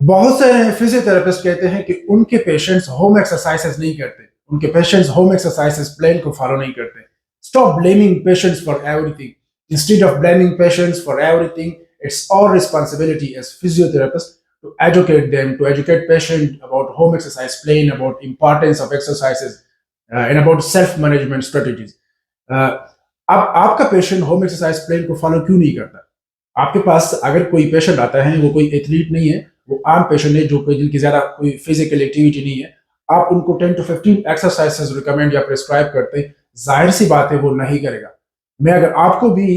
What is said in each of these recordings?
बहुत सारे फिजियोथेरेपिस्ट कहते हैं कि उनके पेशेंट्स होम एक्सरसाइजेस नहीं करते, उनके पेशेंट्स होम एक्सरसाइजेस प्लान को फॉलो नहीं करते। Stop blaming patients for everything. Instead of blaming patients for everything, it's our responsibility as physiotherapist to educate them, to educate patient about home exercise plan, about importance of exercises, and about self-management strategies. अब आपका patient home exercise plan को follow क्यों नहीं करता? आपके पास अगर कोई patient आता है, वो कोई एथलीट नहीं है, वो आम पेशेंट है जो कोई जिनकी ज्यादा कोई फिजिकल एक्टिविटी नहीं है, आप उनको 10 to 15 एक्सरसाइजेस रिकमेंड या प्रिस्क्राइब करते हैं, जाहिर सी बात है वो नहीं करेगा। मैं अगर आपको भी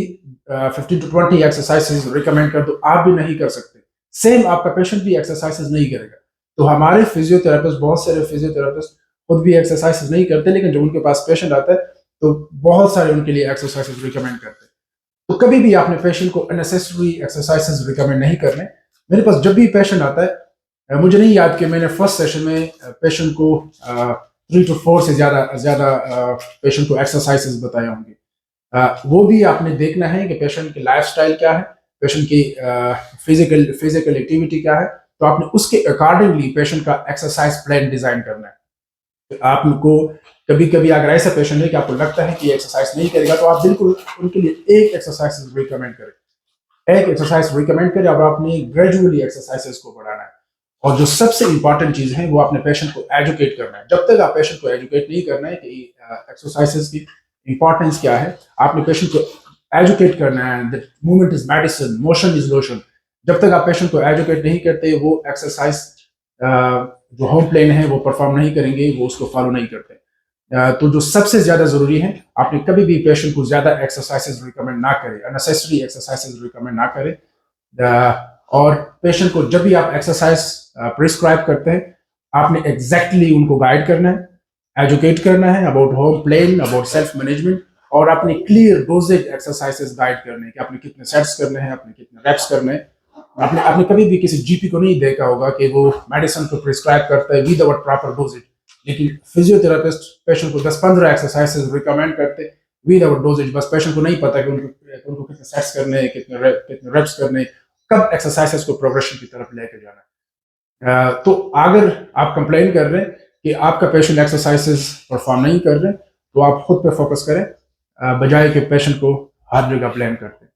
15 to 20 एक्सरसाइजेस रिकमेंड कर दूं, आप भी नहीं कर सकते। सेम आपका पेशेंट भी एक्सरसाइजेस नहीं करेगा। तो हमारे फिजियोथेरेपिस्ट, बहुत सारे फिजियोथेरेपिस्ट खुद भी एक्सरसाइजेस नहीं करते, लेकिन जब उनके पास पेशेंट आता है तो बहुत सारे उनके लिए एक्सरसाइजेस रिकमेंड करते हैं। तो कभी भी आपने पेशेंट को अननेसेसरी एक्सरसाइजेस रिकमेंड नहीं करने। मेरे पास जब भी पेशेंट आता है, मुझे नहीं याद कि मैंने फर्स्ट सेशन में पेशेंट को 3 to 4 से ज्यादा पेशेंट को एक्सरसाइजेस बताए होंगे। वो भी आपने देखना है कि पेशेंट की लाइफस्टाइल क्या है, पेशेंट की फिजिकल एक्टिविटी क्या है, तो आपने उसके अकॉर्डिंगली पेशेंट का एक्सरसाइज प्लान डिजाइन करना है। तो आपको कभी कभी अगर ऐसा पेशेंट है कि आपको लगता है कि एक्सरसाइज नहीं करेगा, तो आप बिल्कुल उनके लिए एक एक्सरसाइज रिकमेंड करें, एक एक्सरसाइज रिकमेंड करें, और आपने ग्रेजुअली एक्सरसाइजेस को बढ़ाना है। और जो सबसे इंपॉर्टेंट चीज है, वो आपने पेशेंट को एजुकेट करना है। जब तक आप पेशेंट को एजुकेट नहीं करना है कि एक्सरसाइजेस की इंपॉर्टेंस क्या है, आपने पेशेंट को एजुकेट करना है that movement is medicine, motion is lotion. जब तक आप पेशेंट को एजुकेट नहीं करते, वो एक्सरसाइज जो होम प्लान है वो परफॉर्म नहीं करेंगे, वो उसको फॉलो नहीं करते। तो जो सबसे ज्यादा जरूरी है, आपने कभी भी पेशेंट को ज्यादा एक्सरसाइजेस रिकमेंड ना करें, अननेसेसरी एक्सरसाइजेस रिकमेंड ना करें। और पेशेंट को जब भी आप एक्सरसाइज प्रिस्क्राइब करते हैं, आपने एग्जैक्टली उनको गाइड करना है, एजुकेट करना है about home plan, about self management, और अपने क्लियर डोजेज एक्सरसाइजेस गाइड करने हैं कि आपने कितने सेट्स करने हैं, आपने कितने रेप्स करने हैं। आपने आपने कभी भी किसी जीपी को नहीं देखा होगा कि वो मेडिसिन को प्रिस्क्राइब करता है विद आवर प्रॉपर डोजेज, लेकिन फिजियोथेरेपिस्ट पेशेंट को 10-15 एक्सरसाइजेस रिकमेंड करते विद आवर डोजेज। बस पेशेंट को नहीं पता कि उनको कितने सेट्स करने हैं, कितने रेप्स करने हैं, कब एक्सरसाइजेस को प्रोग्रेशन की तरफ लेके जाना है। तो अगर आप कंप्लेन कर रहे हैं कि आपका पेशेंट एक्सरसाइजेस परफॉर्म नहीं कर रहे, तो आप खुद पे फोकस करें, बजाय कि पेशेंट को हर जगह ब्लेम करते।